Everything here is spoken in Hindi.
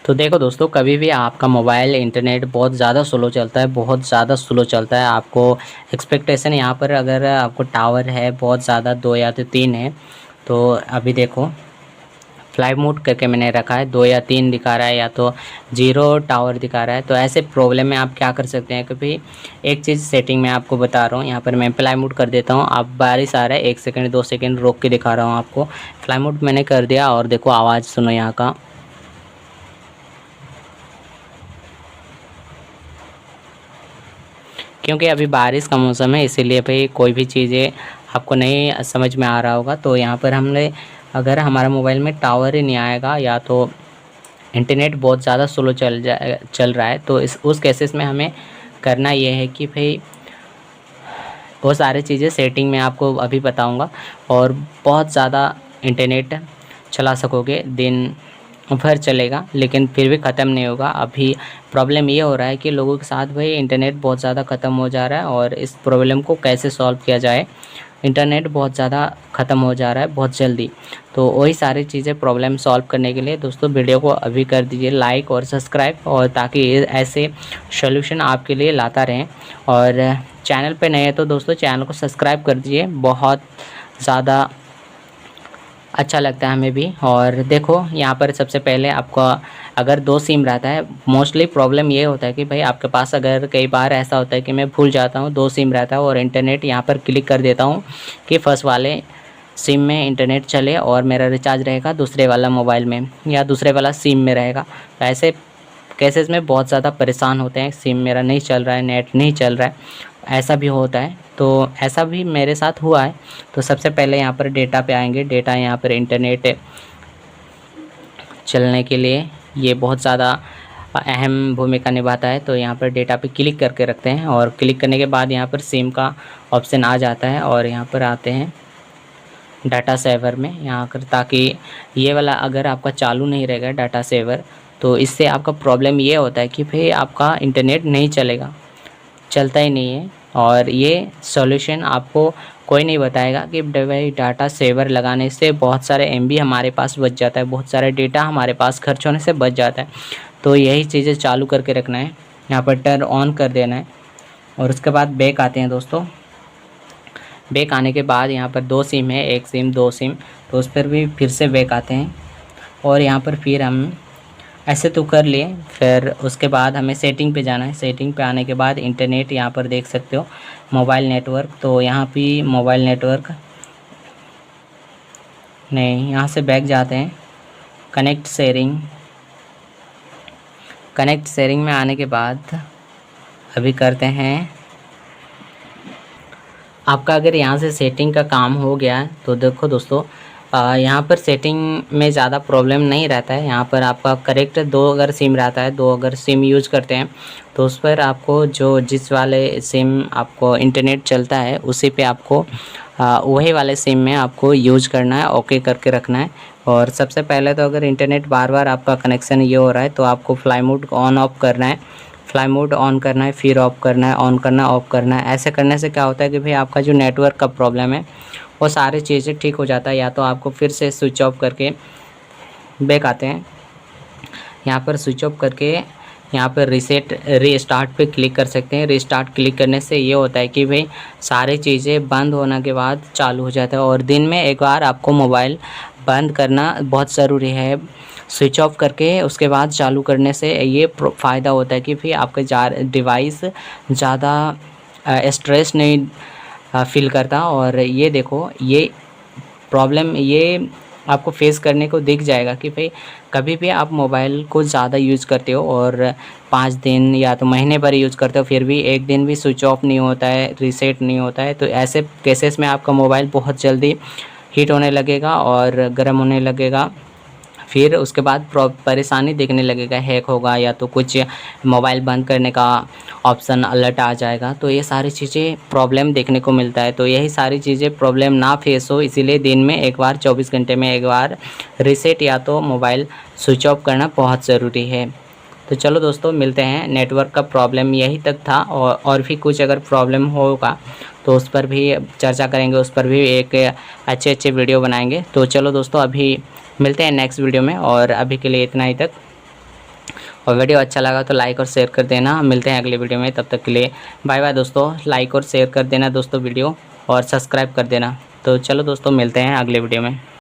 तो देखो दोस्तों, कभी भी आपका मोबाइल इंटरनेट बहुत ज़्यादा स्लो चलता है, बहुत ज़्यादा स्लो चलता है। आपको एक्सपेक्टेशन यहाँ पर अगर आपको टावर है बहुत ज़्यादा 2 या तो 3 है, तो अभी देखो फ्लाई मोड करके मैंने रखा है, 2 या 3 दिखा रहा है या तो 0 टावर दिखा रहा है। तो ऐसे प्रॉब्लम में आप क्या कर सकते हैं, कभी एक चीज़ सेटिंग में आपको बता रहा हूँ। यहाँ पर मैं फ्लाई मोड कर देता हूँ। अब बारिश आ रहा है, 1 सेकंड 2 सेकंड रोक के दिखा रहा हूँ आपको। फ्लाई मोड मैंने कर दिया और देखो आवाज़ सुनो यहाँ का। क्योंकि अभी बारिश का मौसम है, इसीलिए भाई कोई भी चीज़ें आपको नहीं समझ में आ रहा होगा। तो यहाँ पर हमने अगर हमारा मोबाइल में टावर ही नहीं आएगा या तो इंटरनेट बहुत ज़्यादा स्लो चल रहा है, तो इस उस केसेस में हमें करना ये है कि भाई वो सारी चीज़ें सेटिंग में आपको अभी बताऊंगा और बहुत ज़्यादा इंटरनेट चला सकोगे, दिन भर चलेगा लेकिन फिर भी ख़त्म नहीं होगा। अभी प्रॉब्लम ये हो रहा है कि लोगों के साथ भाई इंटरनेट बहुत ज़्यादा ख़त्म हो जा रहा है और इस प्रॉब्लम को कैसे सॉल्व किया जाए। इंटरनेट बहुत ज़्यादा ख़त्म हो जा रहा है बहुत जल्दी। तो वही सारी चीज़ें प्रॉब्लम सॉल्व करने के लिए दोस्तों वीडियो को अभी कर दीजिए लाइक और सब्सक्राइब, और ताकि ऐसे सॉल्यूशन आपके लिए लाता रहें। और चैनल पे नए हैं तो दोस्तों चैनल को सब्सक्राइब कर दीजिए, बहुत ज़्यादा अच्छा लगता है हमें भी। और देखो यहाँ पर सबसे पहले आपका अगर 2 सिम रहता है, मोस्टली प्रॉब्लम ये होता है कि भाई आपके पास अगर कई बार ऐसा होता है कि मैं भूल जाता हूँ 2 सिम रहता है और इंटरनेट यहाँ पर क्लिक कर देता हूँ कि फर्स्ट वाले सिम में इंटरनेट चले और मेरा रिचार्ज रहेगा दूसरे वाला मोबाइल में या दूसरे वाला सिम में रहेगा। तो ऐसे केसेस में बहुत ज़्यादा परेशान होते हैं, सिम मेरा नहीं चल रहा है, नेट नहीं चल रहा है, ऐसा भी होता है। तो ऐसा भी मेरे साथ हुआ है। तो सबसे पहले यहाँ पर डेटा पे आएंगे। डेटा यहाँ पर इंटरनेट चलने के लिए ये बहुत ज़्यादा अहम भूमिका निभाता है। तो यहाँ पर डेटा पे क्लिक करके रखते हैं और क्लिक करने के बाद यहाँ पर सिम का ऑप्शन आ जाता है और यहाँ पर आते हैं डाटा सेवर में यहाँ कर, ताकि ये वाला अगर आपका चालू नहीं रहेगा डाटा सेवर, तो इससे आपका प्रॉब्लम ये होता है कि भाई आपका इंटरनेट नहीं चलेगा, चलता ही नहीं है। और ये सॉल्यूशन आपको कोई नहीं बताएगा कि भाई डाटा सेवर लगाने से बहुत सारे एमबी हमारे पास बच जाता है, बहुत सारे डेटा हमारे पास खर्च होने से बच जाता है। तो यही चीज़ें चालू करके रखना है, यहाँ पर टर्न ऑन कर देना है। और उसके बाद बैक आते हैं दोस्तों। बैक आने के बाद यहाँ पर 2 सिम है, 1 सिम 2 सिम, तो उस पर भी फिर से बैक आते हैं और यहाँ पर फिर हम ऐसे तो कर लिए। फिर उसके बाद हमें सेटिंग पे जाना है। सेटिंग पे आने के बाद इंटरनेट यहाँ पर देख सकते हो, मोबाइल नेटवर्क। तो यहाँ भी मोबाइल नेटवर्क नहीं, यहाँ से बैक जाते हैं कनेक्ट शेयरिंग। कनेक्ट शेयरिंग में आने के बाद अभी करते हैं आपका, अगर यहाँ से सेटिंग का काम हो गया है तो देखो दोस्तों यहाँ पर सेटिंग में ज़्यादा प्रॉब्लम नहीं रहता है। यहाँ पर आपका करेक्ट 2 अगर सिम रहता है, 2 अगर सिम यूज करते हैं तो उस पर आपको जो जिस वाले सिम आपको इंटरनेट चलता है उसी पे आपको वही वाले सिम में आपको यूज करना है, ओके करके रखना है। और सबसे पहले तो अगर इंटरनेट बार बार आपका कनेक्शन ये हो रहा है तो आपको फ्लाई मोड ऑन ऑफ करना है, फ्लाई मोड ऑन करना है, फिर ऑफ करना है, ऑन करना है, ऑफ करना है। ऐसे करने से क्या होता है कि भाई आपका जो नेटवर्क का प्रॉब्लम है वो सारी चीज़ें ठीक हो जाता है। या तो आपको फिर से स्विच ऑफ करके बैक आते हैं, यहाँ पर स्विच ऑफ करके यहाँ पर रीस्टार्ट पे क्लिक कर सकते हैं। रीस्टार्ट क्लिक करने से ये होता है कि भाई सारी चीज़ें बंद होने के बाद चालू हो जाता है। और दिन में एक बार आपको मोबाइल बंद करना बहुत ज़रूरी है, स्विच ऑफ करके उसके बाद चालू करने से ये फ़ायदा होता है कि फिर आपका डिवाइस ज़्यादा स्ट्रेस नहीं फील करता। और ये देखो ये प्रॉब्लम ये आपको फेस करने को दिख जाएगा कि भाई कभी भी आप मोबाइल को ज़्यादा यूज़ करते हो और 5 दिन या तो महीने भर यूज़ करते हो फिर भी एक दिन भी स्विच ऑफ नहीं होता है, रीसेट नहीं होता है, तो ऐसे केसेस में आपका मोबाइल बहुत जल्दी हीट होने लगेगा और गर्म होने लगेगा। फिर उसके बाद परेशानी दिखने लगेगा, हैक होगा या तो कुछ मोबाइल बंद करने का ऑप्शन अलर्ट आ जाएगा। तो ये सारी चीज़ें प्रॉब्लम देखने को मिलता है। तो यही सारी चीज़ें प्रॉब्लम ना फेस हो, इसीलिए दिन में एक बार 24 घंटे में एक बार रीसेट या तो मोबाइल स्विच ऑफ करना बहुत ज़रूरी है। तो चलो दोस्तों मिलते हैं। नेटवर्क का प्रॉब्लम यही तक था और भी कुछ अगर प्रॉब्लम होगा तो उस पर भी चर्चा करेंगे, उस पर भी एक अच्छे वीडियो बनाएंगे। तो चलो दोस्तों अभी मिलते हैं नेक्स्ट वीडियो में, और अभी के लिए इतना ही तक। और वीडियो अच्छा लगा तो लाइक और शेयर कर देना। मिलते हैं अगले वीडियो में, तब तक के लिए बाय बाय दोस्तों। लाइक और शेयर कर देना दोस्तों वीडियो, और सब्सक्राइब कर देना। तो चलो दोस्तों, मिलते हैं अगले वीडियो में।